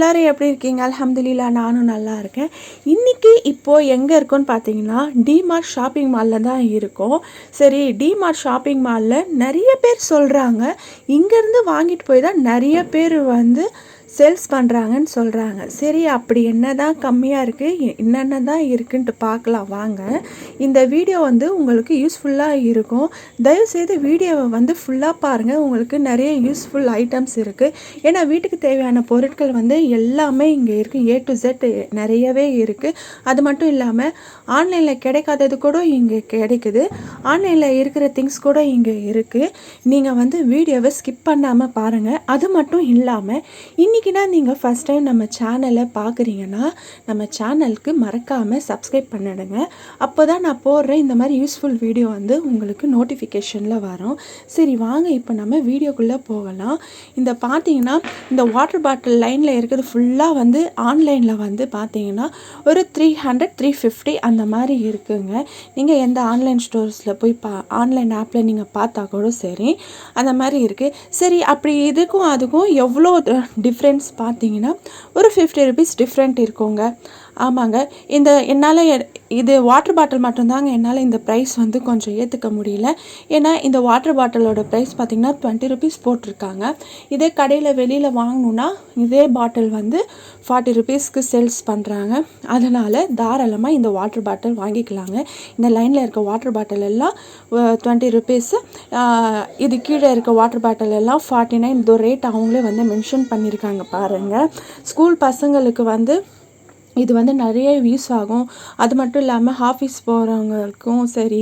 எல்லாரும் எப்படி இருக்கீங்க? அல்ஹம்துலில்லாஹ் நானும் நல்லா இருக்கேன். இன்னைக்கு இப்போ எங்கே இருக்கோன்னு பார்த்தீங்கன்னா, டிமார்ட் ஷாப்பிங் மாலில் தான் இருக்கோம். சரி, டிமார்ட் ஷாப்பிங் மாலில் நிறைய பேர் சொல்கிறாங்க, இங்கேருந்து வாங்கிட்டு போய் தான் நிறைய பேர் வந்து சேல்ஸ் பண்ணுறாங்கன்னு சொல்கிறாங்க. சரி, அப்படி என்ன தான் கம்மியாக இருக்குது, என்னென்ன தான் இருக்குன்ட்டு பார்க்கலாம் வாங்க. இந்த வீடியோ வந்து உங்களுக்கு யூஸ்ஃபுல்லாக இருக்கும். தயவுசெய்து வீடியோவை வந்து ஃபுல்லாக பாருங்கள். உங்களுக்கு நிறைய யூஸ்ஃபுல் ஐட்டம்ஸ் இருக்குது. ஏன்னா வீட்டுக்கு தேவையான பொருட்கள் வந்து எல்லாமே இங்கே இருக்குது. A to Z நிறையவே இருக்குது. அது மட்டும் இல்லாமல் ஆன்லைனில் கிடைக்காதது கூட இங்கே கிடைக்குது. ஆன்லைனில் இருக்கிற திங்ஸ் கூட இங்கே இருக்குது. நீங்கள் வந்து வீடியோவை ஸ்கிப் பண்ணாமல் பாருங்கள். அது மட்டும் இல்லாமல் இன்றைக்கினா நீங்கள் ஃபஸ்ட் டைம் நம்ம சேனலை பார்க்குறீங்கன்னா நம்ம சேனலுக்கு மறக்காமல் சப்ஸ்கிரைப் பண்ணிடுங்க. அப்போ தான் நான் போடுற இந்த மாதிரி யூஸ்ஃபுல் வீடியோ வந்து உங்களுக்கு நோட்டிஃபிகேஷனில் வரும். சரி வாங்க, இப்போ நம்ம வீடியோக்குள்ளே போகலாம். இந்த பார்த்தீங்கன்னா இந்த வாட்டர் பாட்டில் லைனில் இருக்கிறது ஃபுல்லாக வந்து ஆன்லைனில் வந்து பார்த்தீங்கன்னா ஒரு 300-350 அந்த மாதிரி இருக்குங்க. நீங்கள் எந்த ஆன்லைன் ஸ்டோர்ஸில் போய் ஆன்லைன் ஆப்பில் நீங்கள் பார்த்தா கூட சரி, அந்த மாதிரி இருக்குது. சரி, அப்படி இதுக்கும் அதுக்கும் எவ்வளோ டிஃப்ரென்ஸ் பார்த்தீங்கன்னா ஒரு 50 rupees டிஃப்ரெண்ட் இருக்குங்க. ஆமாங்க, இந்த என்னால் இது வாட்டர் பாட்டில் மட்டும்தாங்க என்னால் இந்த ப்ரைஸ் வந்து கொஞ்சம் ஏற்றுக்க முடியல. ஏன்னா இந்த வாட்டர் பாட்டிலோட ப்ரைஸ் பார்த்திங்கன்னா 20 rupees போட்டிருக்காங்க. இதே கடையில் வெளியில் வாங்கணுன்னா இதே பாட்டில் வந்து 40 rupeesக்கு சேல்ஸ் பண்ணுறாங்க. அதனால் தாராளமாக இந்த வாட்டர் பாட்டில் வாங்கிக்கலாங்க. இந்த லைனில் இருக்க வாட்டர் பாட்டில் எல்லாம் 20 rupees. இது கீழே இருக்க வாட்டர் பாட்டில் எல்லாம் 49. இந்த ரேட் அவங்களே வந்து மென்ஷன் பண்ணியிருக்காங்க பாருங்கள். ஸ்கூல் பசங்களுக்கு வந்து இது வந்து நிறைய யூஸ் ஆகும். அது மட்டும் இல்லாமல் ஆஃபீஸ் போகிறவங்களுக்கும் சரி,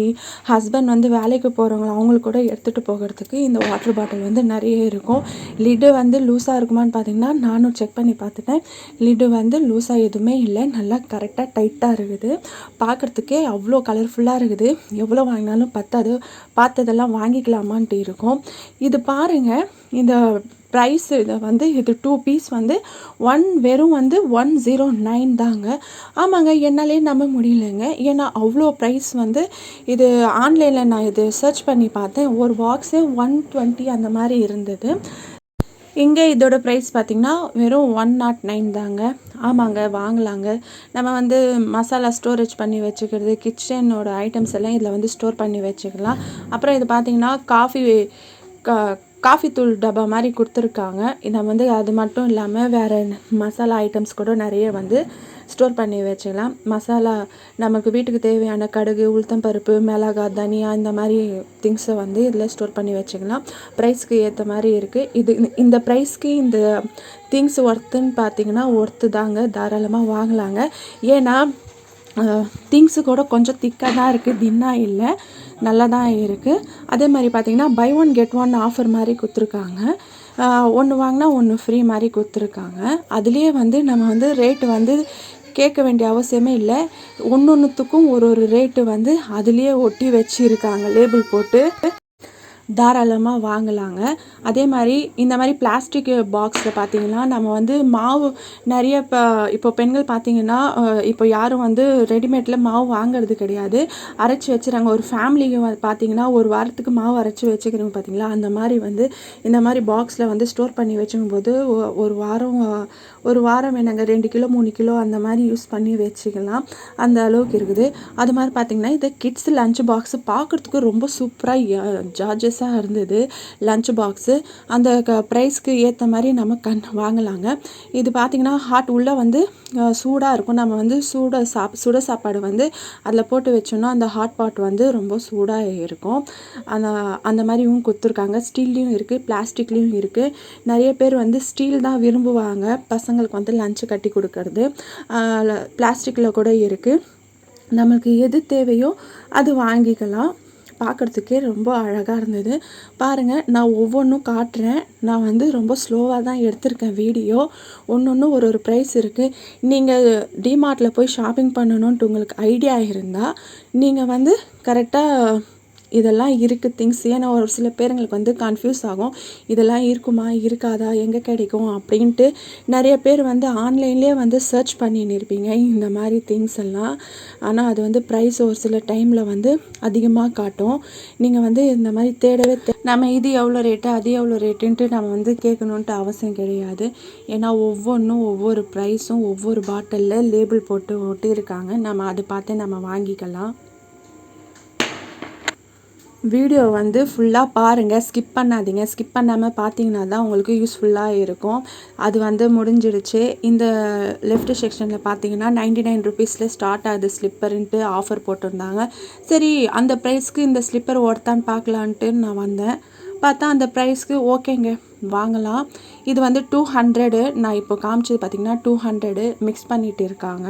ஹஸ்பண்ட் வந்து வேலைக்கு போகிறவங்க அவங்களுக்கு கூட எடுத்துகிட்டு போகிறதுக்கு இந்த வாட்டர் பாட்டில் வந்து நிறைய இருக்கும். லிட்டு வந்து லூஸாக இருக்குமான்னு பார்த்தீங்கன்னா நானும் செக் பண்ணி பார்த்துட்டேன். லிட்டு வந்து லூஸாக எதுவுமே இல்லை, நல்லா கரெக்டாக டைட்டாக இருக்குது. பார்க்குறதுக்கே அவ்வளோ கலர்ஃபுல்லாக இருக்குது. எவ்வளோ வாங்கினாலும் பத்தாது, பார்த்ததெல்லாம் வாங்கிக்கலாமான்ட்டு இருக்கும். இது பாருங்கள், இந்த ப்ரைஸ் இதை வந்து இது 2 பீஸ் வந்து வெறும் வந்து 109 தாங்க. ஆமாங்க, என்னாலே நம்ப முடியலைங்க. ஏன்னா அவ்வளோ ப்ரைஸ் வந்து இது ஆன்லைனில் நான் இது சர்ச் பண்ணி பார்த்தேன். ஒரு பாக்ஸே 120 அந்த மாதிரி இருந்தது. இங்கே இதோட ப்ரைஸ் பார்த்திங்கன்னா வெறும் 109 தாங்க. ஆமாங்க, வாங்கலாங்க. நம்ம வந்து மசாலா ஸ்டோரேஜ் பண்ணி வச்சுக்கிறது, கிச்சனோட ஐட்டம்ஸ் எல்லாம் இதில் வந்து ஸ்டோர் பண்ணி வச்சுக்கலாம். அப்புறம் இது பார்த்திங்கன்னா காஃபி தூள் டப்பா மாதிரி கொடுத்துருக்காங்க. இதை வந்து அது மட்டும் இல்லாமல் வேறு மசாலா ஐட்டம்ஸ் கூட நிறைய வந்து ஸ்டோர் பண்ணி வச்சுக்கலாம். மசாலா நமக்கு வீட்டுக்கு தேவையான கடுகு, உளுத்தம்பருப்பு, மிளகாய், தனியா இந்த மாதிரி திங்ஸை வந்து இதில் ஸ்டோர் பண்ணி வச்சுக்கலாம். ப்ரைஸ்க்கு ஏற்ற மாதிரி இருக்குது. இந்த ப்ரைஸ்க்கு இந்த திங்ஸ் ஒர்த்துன்னு பார்த்தீங்கன்னா ஒர்த்து தாங்க. தாராளமாக வாங்கலாங்க. ஏன்னா திங்ஸு கூட கொஞ்சம் திக்காக தான் இருக்குது, தின்னாக இல்லை, நல்லா தான் இருக்குது. அதே மாதிரி பார்த்திங்கன்னா பை 1 get 1 ஆஃபர் மாதிரி கொடுத்துருக்காங்க. ஒன்று வாங்கினா ஒன்று ஃப்ரீ மாதிரி கொடுத்துருக்காங்க. அதுலேயே வந்து நம்ம வந்து ரேட்டு வந்து கேட்க வேண்டிய அவசியமே இல்லை. ஒன்றுத்துக்கும் ஒரு ரேட்டு வந்து அதுலேயே ஒட்டி வச்சுருக்காங்க, லேபிள் போட்டு. தாராளமாக வாங்கலாங்க. அதே மாதிரி இந்த மாதிரி பிளாஸ்டிக் பாக்ஸில் பார்த்திங்கன்னா நம்ம வந்து மாவு நிறைய இப்போ பெண்கள் பார்த்திங்கன்னா இப்போ யாரும் வந்து ரெடிமேடில் மாவு வாங்கிறது கிடையாது, அரைச்சி வச்சுறாங்க. ஒரு ஃபேமிலிக்கு பார்த்திங்கன்னா ஒரு வாரத்துக்கு மாவு அரைச்சி வச்சுக்கிறவங்க பார்த்திங்களா, அந்த மாதிரி வந்து இந்த மாதிரி பாக்ஸில் வந்து ஸ்டோர் பண்ணி வச்சுக்கும்போது ஒரு வாரம் என்னங்க 2 கிலோ 3 கிலோ அந்த மாதிரி யூஸ் பண்ணி வச்சுக்கலாம். அந்த அளவுக்கு இருக்குது. அது மாதிரி பார்த்திங்கன்னா இது கிட்ஸ் லஞ்ச் பாக்ஸு பார்க்குறதுக்கு ரொம்ப சூப்பராக ஜார்ஜஸாக இருந்தது. லஞ்ச் பாக்ஸு அந்த ப்ரைஸ்க்கு ஏற்ற மாதிரி நம்ம வாங்கலாங்க. இது பார்த்திங்கன்னா ஹாட் உள்ளே வந்து சூடாக இருக்கும். நம்ம வந்து சுட சாப்பாடு வந்து அதில் போட்டு வச்சோன்னா அந்த ஹாட் பாட் வந்து ரொம்ப சூடாக இருக்கும். அந்த மாதிரியும் கொடுத்துருக்காங்க. ஸ்டீல்லையும் இருக்குது, பிளாஸ்டிக்லேயும் இருக்குது. நிறைய பேர் வந்து ஸ்டீல் தான் விரும்புவாங்க, பசங்களுக்கு வந்து லஞ்சு கட்டி கொடுக்கறது. பிளாஸ்டிக்கில் கூட இருக்குது. நமக்கு எது தேவையோ அது வாங்கிக்கலாம். பார்க்குறதுக்கே ரொம்ப அழகாக இருந்தது. பாருங்கள், நான் ஒவ்வொன்றும் காட்டுறேன். நான் வந்து ரொம்ப ஸ்லோவாக தான் எடுத்திருக்கேன் வீடியோ. ஒன்று ஒரு ப்ரைஸ் இருக்குது. நீங்கள் டிமார்ட்டில் போய் ஷாப்பிங் பண்ணணுன்ட்டு உங்களுக்கு ஐடியா இருந்தால் நீங்கள் வந்து கரெக்டாக இதெல்லாம் இருக்குது திங்ஸ். ஏன்னா ஒரு சில பேருங்களுக்கு வந்து கன்ஃபியூஸ் ஆகும், இதெல்லாம் இருக்குமா இருக்காதா எங்கே கிடைக்கும் அப்படின்ட்டு. நிறைய பேர் வந்து ஆன்லைன்லேயே வந்து சர்ச் பண்ணின்னு இருப்பீங்க இந்த மாதிரி திங்ஸ் எல்லாம். ஆனால் அது வந்து ப்ரைஸ் ஒரு சில டைமில் வந்து அதிகமாக காட்டும். நீங்கள் வந்து இந்த மாதிரி தேடவே நம்ம இது எவ்வளோ ரேட்டு அது எவ்வளோ ரேட்டுன்ட்டு நம்ம வந்து கேட்கணுன்ட்டு அவசியம் கிடையாது. ஏன்னா ஒவ்வொன்றும் ஒவ்வொரு ப்ரைஸும் ஒவ்வொரு பாட்டிலில் லேபிள் போட்டு ஒட்டியிருக்காங்க. நம்ம அதை பார்த்து நம்ம வாங்கிக்கலாம். வீடியோ வந்து ஃபுல்லாக பாருங்கள், ஸ்கிப் பண்ணாதீங்க. ஸ்கிப் பண்ணாமல் பார்த்தீங்கன்னா தான் உங்களுக்கு யூஸ்ஃபுல்லாக இருக்கும். அது வந்து முடிஞ்சிடுச்சு. இந்த லெஃப்ட் செக்ஷனில் பார்த்தீங்கன்னா 99 ருபீஸில் ஸ்டார்ட் ஆகுது ஸ்லிப்பருன்ட்டு ஆஃபர் போட்டிருந்தாங்க. சரி அந்த ப்ரைஸ்க்கு இந்த ஸ்லிப்பர் ஒர்த்தான்னு பார்க்கலான்ட்டு நான் வந்தேன். பார்த்தா அந்த ப்ரைஸ்க்கு ஓகேங்க வாங்கலாம். இது வந்து 200. நான் இப்போ காமிச்சது பார்த்திங்கன்னா 200 மிக்ஸ் பண்ணிகிட்டு இருக்காங்க.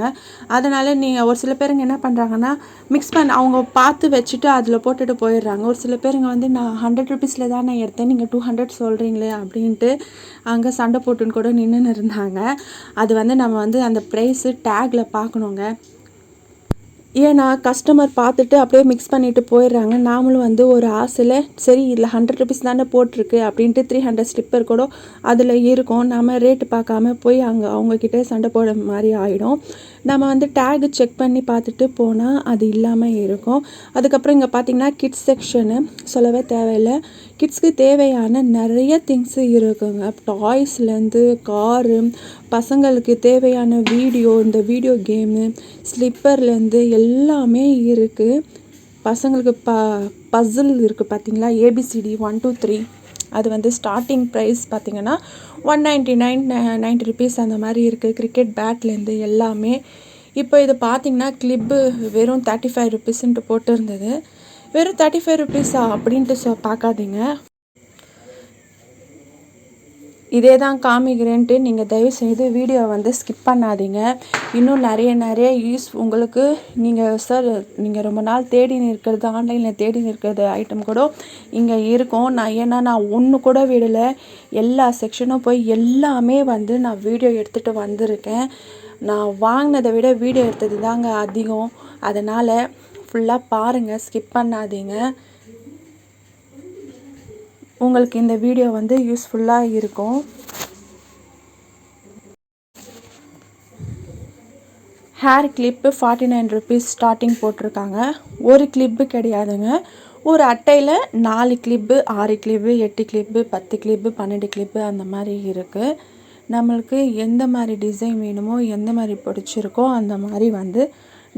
அதனால் நீங்கள் ஒரு சில பேருங்க என்ன பண்ணுறாங்கன்னா அவங்க பார்த்து வச்சுட்டு அதில் போட்டுட்டு போயிடுறாங்க. ஒரு சில பேருங்க வந்து நான் 100 ருபீஸில் தான் நான் எடுத்தேன், நீங்கள் 200 சொல்கிறீங்களே அப்படின்ட்டு அங்கே சண்டை போட்டுன்னு கூட நின்றுன்னு இருந்தாங்க. அது வந்து நம்ம வந்து அந்த ப்ரைஸு டேக்கில் பார்க்கணுங்க. ஏன்னா கஸ்டமர் பார்த்துட்டு அப்படியே மிக்ஸ் பண்ணிவிட்டு போயிடுறாங்க. நாமளும் வந்து ஒரு ஆசையில் சரி இதில் 100 ருபீஸ் தானே போட்டிருக்கு அப்படின்ட்டு 300 ஸ்லிப்பர் கூட அதில் இருக்கும். நம்ம ரேட்டு பார்க்காம போய் அவங்கக்கிட்டே சண்டை போட மாதிரி ஆகிடும். நம்ம வந்து டேகு செக் பண்ணி பார்த்துட்டு போனால் அது இல்லாமல் இருக்கும். அதுக்கப்புறம் இங்கே பார்த்திங்கன்னா கிட்ஸ் செக்ஷனு சொல்லவே தேவையில்லை. கிட்ஸ்க்கு தேவையான நிறைய திங்ஸு இருக்குங்க. டாய்ஸ்லேருந்து காரு, பசங்களுக்கு தேவையான இந்த வீடியோ கேமு, ஸ்லிப்பர்லேருந்து எல்லாமே இருக்குது. பசங்களுக்கு பசில் இருக்குது பார்த்திங்களா, ஏபிசிடி 1 2 3. அது வந்து ஸ்டார்டிங் ப்ரைஸ் பார்த்திங்கன்னா 199 90 ருபீஸ் அந்த மாதிரி இருக்குது. கிரிக்கெட் பேட்லேருந்து எல்லாமே. இப்போ இது பார்த்திங்கன்னா கிளிப்பு வெறும் 35 ருபீஸுன்ட்டு போட்டிருந்தது. வெறும் 35 ருபீஸா அப்படின்ட்டு பார்க்காதீங்க. இதே தான் காமிக்கிறேன்ட்டு நீங்கள் தயவுசெய்து வீடியோ வந்து ஸ்கிப் பண்ணாதீங்க. இன்னும் நிறைய உங்களுக்கு நீங்கள் ரொம்ப நாள் தேடின்னு இருக்கிறது, ஆன்லைனில் தேடின்னு இருக்கிறது ஐட்டம் கூட இங்கே இருக்கும். நான் ஒன்று கூட விடலை, எல்லா செக்ஷனும் போய் எல்லாமே வந்து நான் வீடியோ எடுத்துகிட்டு வந்திருக்கேன். நான் வாங்கினதை விட வீடியோ எடுத்தது தாங்க அதிகம். அதனால் ஃபுல்லாக பாருங்கள், ஸ்கிப் பண்ணாதீங்க. உங்களுக்கு இந்த வீடியோ வந்து யூஸ்ஃபுல்லாக இருக்கும். ஹேர் கிளிப்பு 49 ருபீஸ் ஸ்டார்டிங் போட்டிருக்காங்க. ஒரு கிளிப்பு கிடையாதுங்க, ஒரு அட்டையில் 4 clip 6 clip 8 clip 10 clip 12 clip அந்த மாதிரி இருக்குது. நம்மளுக்கு எந்த மாதிரி டிசைன் வேணுமோ எந்த மாதிரி பிடிச்சிருக்கோ அந்த மாதிரி வந்து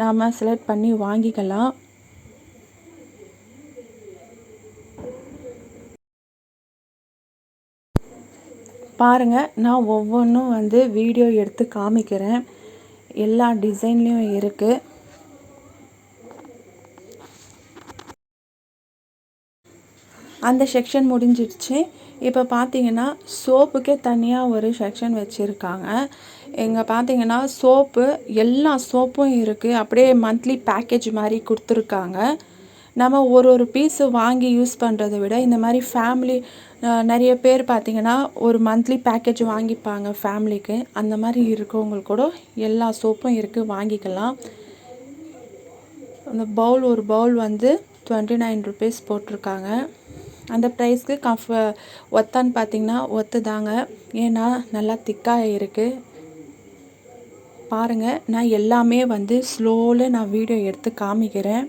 நாம் செலக்ட் பண்ணி வாங்கிக்கலாம். பாருங்கள், நான் ஒவ்வொன்றும் வந்து வீடியோ எடுத்து காமிக்கிறேன். எல்லா டிசைன்லேயும் இருக்குது. அந்த செக்ஷன் முடிஞ்சிடுச்சு. இப்போ பார்த்தீங்கன்னா சோப்புக்கே தனியாக ஒரு செக்ஷன் வச்சுருக்காங்க. இங்கே பார்த்தீங்கன்னா எல்லா சோப்பும் இருக்குது. அப்படியே மந்த்லி பேக்கேஜ் மாதிரி கொடுத்துருக்காங்க. நம்ம ஒரு பீஸு வாங்கி யூஸ் பண்ணுறதை விட இந்த மாதிரி ஃபேமிலி நிறைய பேர் பார்த்திங்கன்னா ஒரு மந்த்லி பேக்கேஜ் வாங்கிப்பாங்க ஃபேமிலிக்கு. அந்த மாதிரி இருக்கவங்களுக்கு கூட எல்லா சோப்பும் இருக்குது, வாங்கிக்கலாம். அந்த ஒரு பவுல் வந்து 29 ருபீஸ் போட்டிருக்காங்க. அந்த ப்ரைஸ்க்கு ஒத்தான்னு பார்த்திங்கன்னா ஒத்து தாங்க. ஏன்னா நல்லா திக்காக இருக்குது. பாருங்கள், நான் எல்லாமே வந்து ஸ்லோவில் நான் வீடியோ எடுத்து காமிக்கிறேன்.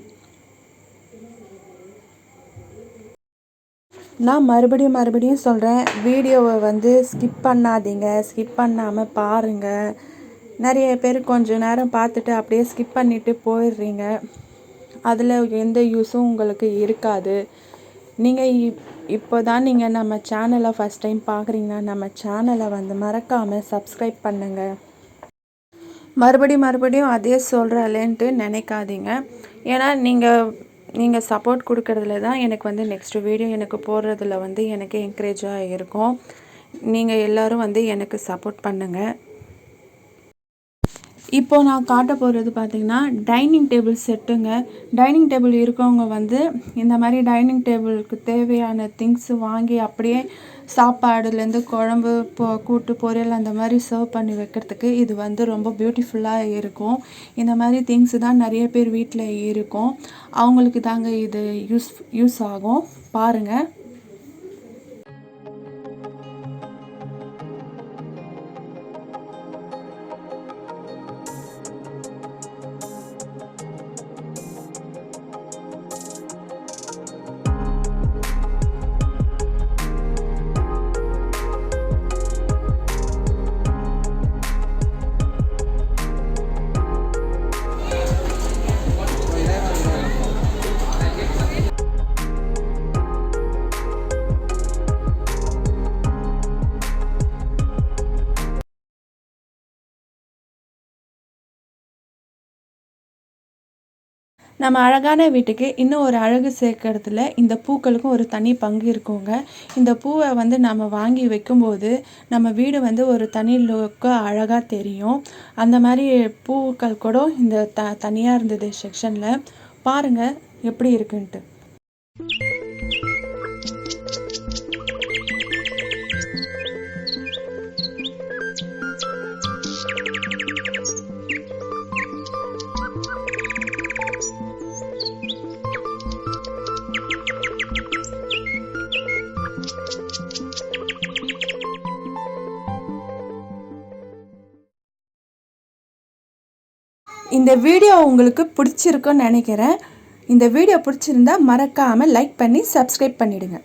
நான் மறுபடியும் சொல்கிறேன், வீடியோவை வந்து ஸ்கிப் பண்ணாதீங்க. ஸ்கிப் பண்ணாமல் பாருங்கள். நிறைய பேர் கொஞ்சம் நேரம் பார்த்துட்டு அப்படியே ஸ்கிப் பண்ணிவிட்டு போயிடுறீங்க. அதில் எந்த யூஸும் உங்களுக்கு இருக்காது. நீங்கள் இப்போ தான் நீங்கள் நம்ம சேனலை ஃபஸ்ட் டைம் பார்க்குறீங்கன்னா நம்ம சேனலை வந்து மறக்காமல் சப்ஸ்கிரைப் பண்ணுங்கள். மறுபடியும் அதே சொல்கிறலேன்ட்டு நினைக்காதீங்க. ஏன்னா நீங்கள் சப்போர்ட் கொடுக்கறதுல தான் எனக்கு வந்து நெக்ஸ்ட் வீடியோ எனக்கு போடுறதுல வந்து எனக்கு என்கரேஜாக இருக்கும். நீங்கள் எல்லோரும் வந்து எனக்கு சப்போர்ட் பண்ணுங்கள். இப்போ நான் காட்ட போகிறது பார்த்திங்கன்னா டைனிங் டேபிள் செட்டுங்க. டைனிங் டேபிள் இருக்கவங்க வந்து இந்த மாதிரி டைனிங் டேபிளுக்கு தேவையான திங்ஸு வாங்கி அப்படியே சாப்பாடுலேருந்து குழம்பு கூட்டு பொரியல் அந்த மாதிரி சர்வ் பண்ணி வைக்கிறதுக்கு இது வந்து ரொம்ப பியூட்டிஃபுல்லாக இருக்கும். இந்த மாதிரி திங்ஸு தான் நிறைய பேர் வீட்டில் இருக்கும். அவங்களுக்கு தாங்க இது யூஸ் ஆகும். பாருங்கள். நம்ம அழகான வீட்டுக்கு இன்னும் ஒரு அழகு சேர்க்கறதுல இந்த பூக்களுக்கும் ஒரு தனி பங்கு இருக்குங்க. இந்த பூவை வந்து நம்ம வாங்கி வைக்கும்போது நம்ம வீடு வந்து ஒரு தனி லுக்காக அழகாக தெரியும். அந்த மாதிரி பூக்கள் கூட இந்த தனியாக இருந்தது செக்ஷனில். பாருங்கள் எப்படி இருக்குன்ட்டு. இந்த வீடியோ உங்களுக்கு பிடிச்சிருக்குன்னு நினைக்கிறேன். இந்த வீடியோ பிடிச்சிருந்தா மறக்காமல் லைக் பண்ணி சப்ஸ்கிரைப் பண்ணிவிடுங்க.